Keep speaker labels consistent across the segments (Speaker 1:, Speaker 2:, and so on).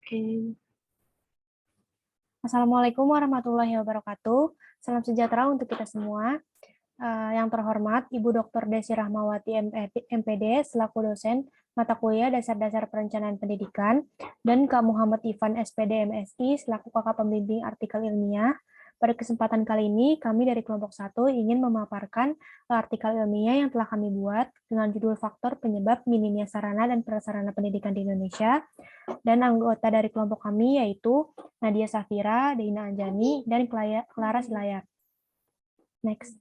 Speaker 1: Oke. Assalamualaikum warahmatullahi wabarakatuh. Salam sejahtera untuk kita semua. Yang terhormat, Ibu Dr. Desi Rahmawati MPD selaku dosen mata kuliah Dasar-Dasar Perencanaan Pendidikan dan Kak Muhammad Ivan SPD MSI selaku kakak pembimbing artikel ilmiah. Pada kesempatan kali ini, kami dari kelompok 1 ingin memaparkan artikel ilmiah yang telah kami buat dengan judul Faktor Penyebab Minimnya Sarana dan Prasarana Pendidikan di Indonesia. Dan anggota dari kelompok kami yaitu Nadia Safira, Dina Anjani, dan Clara Silayar. Next.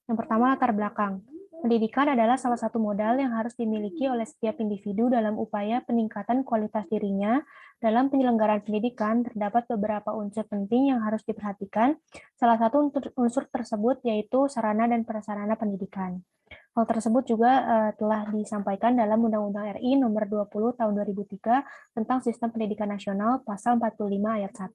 Speaker 1: Yang pertama, latar belakang. Pendidikan adalah salah satu modal yang harus dimiliki oleh setiap individu dalam upaya peningkatan kualitas dirinya. Dalam penyelenggaraan pendidikan, terdapat beberapa unsur penting yang harus diperhatikan. Salah satu unsur tersebut yaitu sarana dan prasarana pendidikan. Hal tersebut juga telah disampaikan dalam Undang-Undang RI Nomor 20 Tahun 2003 tentang Sistem Pendidikan Nasional Pasal 45 Ayat 1.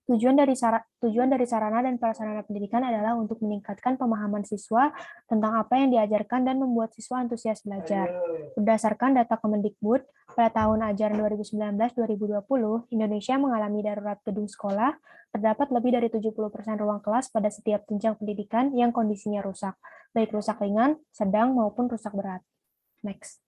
Speaker 1: Tujuan dari sarana dan prasarana pendidikan adalah untuk meningkatkan pemahaman siswa tentang apa yang diajarkan dan membuat siswa antusias belajar. Berdasarkan data Kemendikbud, pada tahun ajaran 2019-2020, Indonesia mengalami darurat gedung sekolah, terdapat lebih dari 70% ruang kelas pada setiap jenjang pendidikan yang kondisinya rusak, baik rusak ringan, sedang, maupun rusak berat. Next.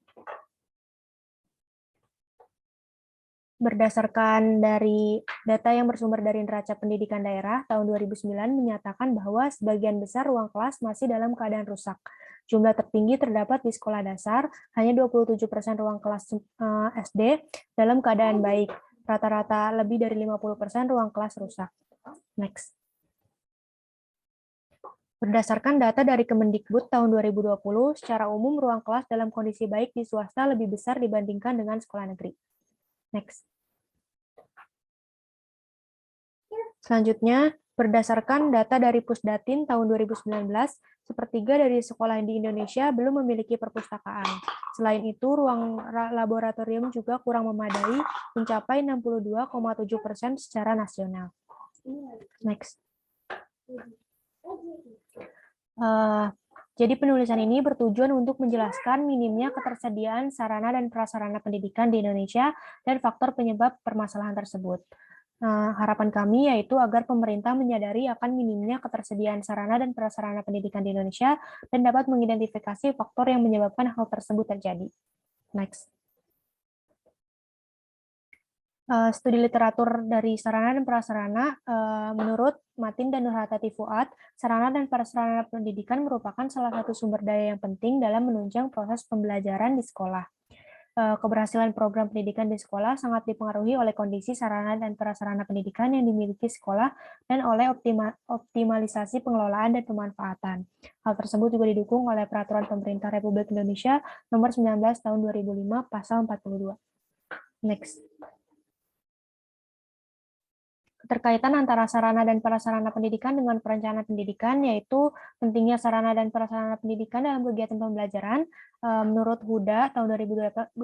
Speaker 1: Berdasarkan dari data yang bersumber dari Neraca Pendidikan Daerah tahun 2009 menyatakan bahwa sebagian besar ruang kelas masih dalam keadaan rusak. Jumlah tertinggi terdapat di sekolah dasar, hanya 27% ruang kelas SD dalam keadaan baik. Rata-rata lebih dari 50% ruang kelas rusak. Next. Berdasarkan data dari Kemendikbud tahun 2020, secara umum ruang kelas dalam kondisi baik di swasta lebih besar dibandingkan dengan sekolah negeri. Next. Selanjutnya, berdasarkan data dari Pusdatin tahun 2019, sepertiga dari sekolah di Indonesia belum memiliki perpustakaan. Selain itu, ruang laboratorium juga kurang memadai, mencapai 62,7% secara nasional. Next. Jadi penulisan ini bertujuan untuk menjelaskan minimnya ketersediaan sarana dan prasarana pendidikan di Indonesia dan faktor penyebab permasalahan tersebut. Harapan kami yaitu agar pemerintah menyadari akan minimnya ketersediaan sarana dan prasarana pendidikan di Indonesia dan dapat mengidentifikasi faktor yang menyebabkan hal tersebut terjadi. Next. Studi literatur dari sarana dan prasarana, menurut Matin dan Nurhatati Fuad, sarana dan prasarana pendidikan merupakan salah satu sumber daya yang penting dalam menunjang proses pembelajaran di sekolah. Keberhasilan program pendidikan di sekolah sangat dipengaruhi oleh kondisi sarana dan prasarana pendidikan yang dimiliki sekolah dan oleh optimalisasi pengelolaan dan pemanfaatan. Hal tersebut juga didukung oleh Peraturan Pemerintah Republik Indonesia Nomor 19 Tahun 2005 Pasal 42. Next. Keterkaitan antara sarana dan prasarana pendidikan dengan perencanaan pendidikan, yaitu pentingnya sarana dan prasarana pendidikan dalam kegiatan pembelajaran. Menurut Huda tahun 2018,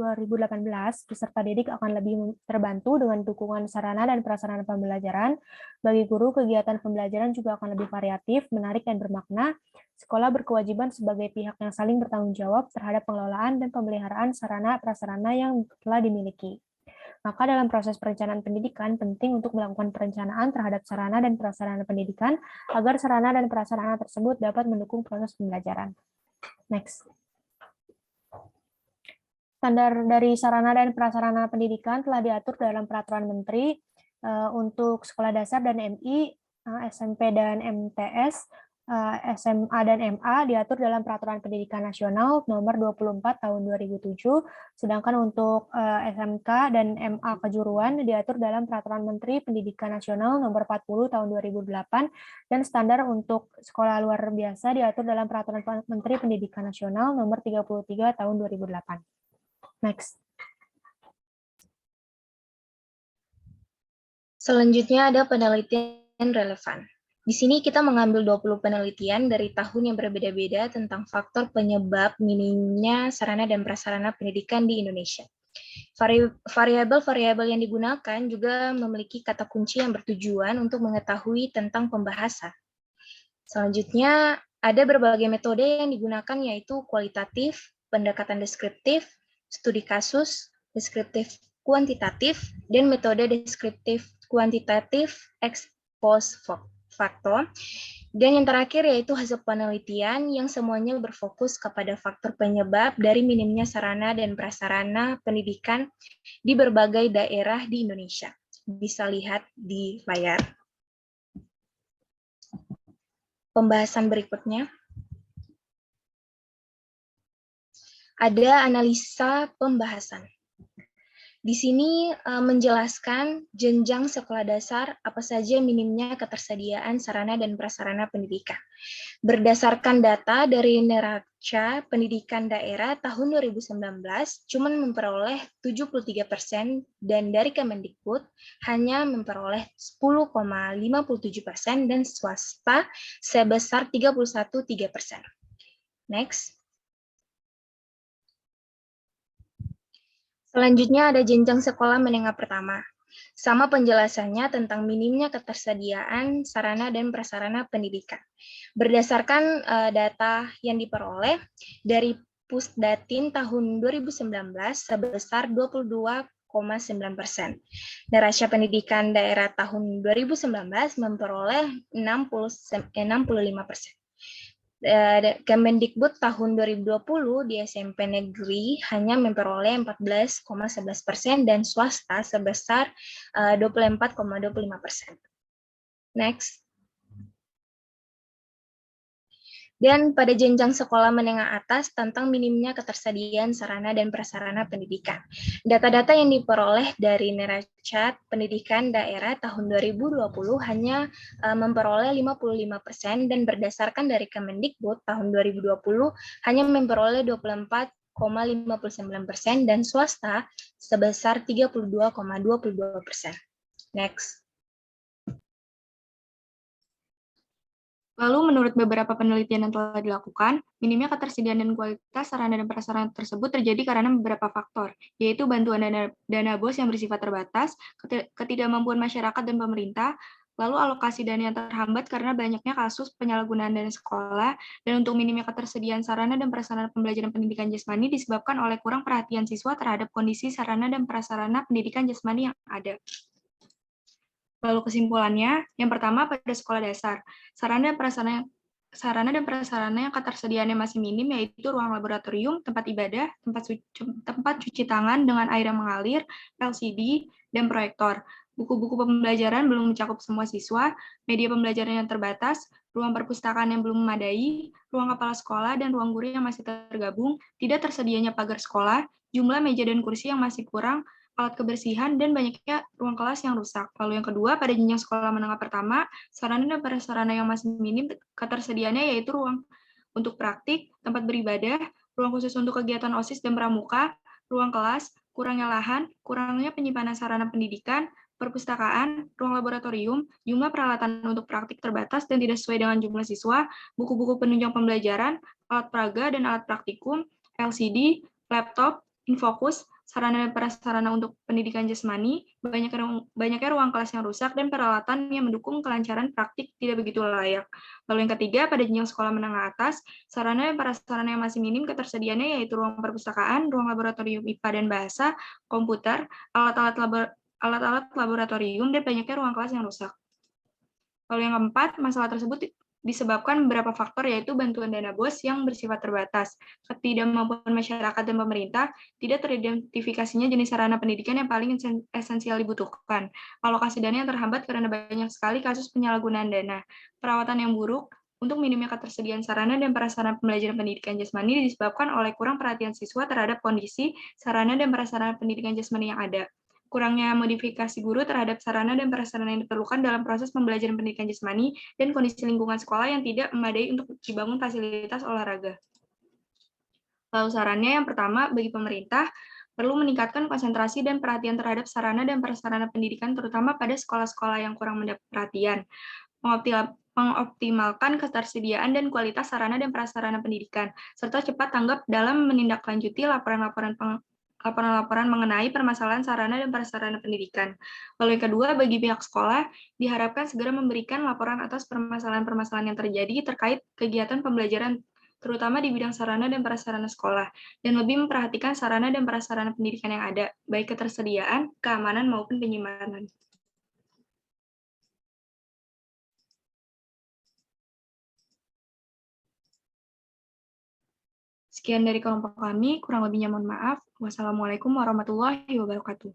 Speaker 1: peserta didik akan lebih terbantu dengan dukungan sarana dan prasarana pembelajaran. Bagi guru, kegiatan pembelajaran juga akan lebih variatif, menarik, dan bermakna. Sekolah berkewajiban sebagai pihak yang saling bertanggung jawab terhadap pengelolaan dan pemeliharaan sarana prasarana yang telah dimiliki. Maka dalam proses perencanaan pendidikan penting untuk melakukan perencanaan terhadap sarana dan prasarana pendidikan agar sarana dan prasarana tersebut dapat mendukung proses pembelajaran. Next. Standar dari sarana dan prasarana pendidikan telah diatur dalam Peraturan Menteri untuk sekolah dasar dan MI, SMP dan MTS, SMA dan MA diatur dalam Peraturan Pendidikan Nasional Nomor 24 Tahun 2007, sedangkan untuk SMK dan MA kejuruan diatur dalam Peraturan Menteri Pendidikan Nasional Nomor 40 Tahun 2008, dan standar untuk sekolah luar biasa diatur dalam Peraturan Menteri Pendidikan Nasional Nomor 33 Tahun 2008. Next.
Speaker 2: Selanjutnya ada penelitian relevan. Di sini kita mengambil 20 penelitian dari tahun yang berbeda-beda tentang faktor penyebab minimnya sarana dan prasarana pendidikan di Indonesia. Variabel-variabel yang digunakan juga memiliki kata kunci yang bertujuan untuk mengetahui tentang pembahasan. Selanjutnya, ada berbagai metode yang digunakan yaitu kualitatif, pendekatan deskriptif, studi kasus, deskriptif kuantitatif, dan metode deskriptif kuantitatif ex post facto. Dan yang terakhir yaitu hasil penelitian yang semuanya berfokus kepada faktor penyebab dari minimnya sarana dan prasarana pendidikan di berbagai daerah di Indonesia. Bisa lihat di layar. Pembahasan berikutnya. Ada analisa pembahasan. Di sini menjelaskan jenjang sekolah dasar apa saja minimnya ketersediaan sarana dan prasarana pendidikan. Berdasarkan data dari Neraca Pendidikan Daerah tahun 2019, cuma memperoleh 73% dan dari Kemendikbud hanya memperoleh 10,57% dan swasta sebesar 31,3%. Next. Selanjutnya ada jenjang sekolah menengah pertama. Sama penjelasannya tentang minimnya ketersediaan sarana dan prasarana pendidikan. Berdasarkan data yang diperoleh dari Pusdatin tahun 2019 sebesar 22,9%. Neraca Pendidikan Daerah tahun 2019 memperoleh 65%. Kemendikbud tahun 2020 di SMP negeri hanya memperoleh 14,11% dan swasta sebesar 24,25%. Next. Dan pada jenjang sekolah menengah atas tentang minimnya ketersediaan sarana dan prasarana pendidikan. Data-data yang diperoleh dari Neraca Pendidikan Daerah tahun 2020 hanya memperoleh 55% dan berdasarkan dari Kemendikbud tahun 2020 hanya memperoleh 24,59% dan swasta sebesar 32,22%. Next.
Speaker 3: Lalu, menurut beberapa penelitian yang telah dilakukan, minimnya ketersediaan dan kualitas sarana dan prasarana tersebut terjadi karena beberapa faktor, yaitu bantuan dana BOS yang bersifat terbatas, ketidakmampuan masyarakat dan pemerintah, lalu alokasi dana yang terhambat karena banyaknya kasus penyalahgunaan dana sekolah, dan untuk minimnya ketersediaan sarana dan prasarana pembelajaran pendidikan jasmani disebabkan oleh kurang perhatian siswa terhadap kondisi sarana dan prasarana pendidikan jasmani yang ada. Lalu kesimpulannya, yang pertama pada sekolah dasar, sarana dan prasarana yang ketersediaannya masih minim yaitu ruang laboratorium, tempat ibadah, tempat cuci tangan dengan air yang mengalir, LCD, dan proyektor. Buku-buku pembelajaran belum mencakup semua siswa, media pembelajaran yang terbatas, ruang perpustakaan yang belum memadai, ruang kepala sekolah dan ruang guru yang masih tergabung, tidak tersedianya pagar sekolah, jumlah meja dan kursi yang masih kurang, alat kebersihan, dan banyaknya ruang kelas yang rusak. Lalu yang kedua, pada jenjang sekolah menengah pertama, sarana dan prasarana yang masih minim ketersediaannya yaitu ruang untuk praktik, tempat beribadah, ruang khusus untuk kegiatan OSIS dan pramuka, ruang kelas, kurangnya lahan, kurangnya penyimpanan sarana pendidikan, perpustakaan, ruang laboratorium, jumlah peralatan untuk praktik terbatas dan tidak sesuai dengan jumlah siswa, buku-buku penunjang pembelajaran, alat praga dan alat praktikum, LCD, laptop, infokus, sarana dan prasarana untuk pendidikan jasmani, banyaknya ruang kelas yang rusak, dan peralatan yang mendukung kelancaran praktik tidak begitu layak. Lalu yang ketiga, pada jenjang sekolah menengah atas, sarana dan prasarana yang masih minim ketersediaannya yaitu ruang perpustakaan, ruang laboratorium IPA dan bahasa, komputer, alat-alat laboratorium, dan banyaknya ruang kelas yang rusak. Lalu yang keempat, masalah tersebut disebabkan beberapa faktor yaitu bantuan dana BOS yang bersifat terbatas, ketidakmampuan masyarakat dan pemerintah, tidak teridentifikasinya jenis sarana pendidikan yang paling esensial dibutuhkan, alokasi dana yang terhambat karena banyak sekali kasus penyalahgunaan dana, perawatan yang buruk, untuk minimnya ketersediaan sarana dan prasarana pembelajaran pendidikan jasmani disebabkan oleh kurang perhatian siswa terhadap kondisi sarana dan prasarana pendidikan jasmani yang ada. Kurangnya modifikasi guru terhadap sarana dan prasarana yang diperlukan dalam proses pembelajaran pendidikan jasmani, dan kondisi lingkungan sekolah yang tidak memadai untuk dibangun fasilitas olahraga. Lalu sarannya yang pertama, bagi pemerintah, perlu meningkatkan konsentrasi dan perhatian terhadap sarana dan prasarana pendidikan, terutama pada sekolah-sekolah yang kurang mendapat perhatian. Mengoptimalkan ketersediaan dan kualitas sarana dan prasarana pendidikan, serta cepat tanggap dalam menindaklanjuti laporan-laporan mengenai permasalahan sarana dan prasarana pendidikan. Lalu yang kedua, bagi pihak sekolah, diharapkan segera memberikan laporan atas permasalahan-permasalahan yang terjadi terkait kegiatan pembelajaran terutama di bidang sarana dan prasarana sekolah, dan lebih memperhatikan sarana dan prasarana pendidikan yang ada, baik ketersediaan, keamanan, maupun penyimpanan. Sekian dari kelompok kami, kurang lebihnya mohon maaf. Wassalamualaikum warahmatullahi wabarakatuh.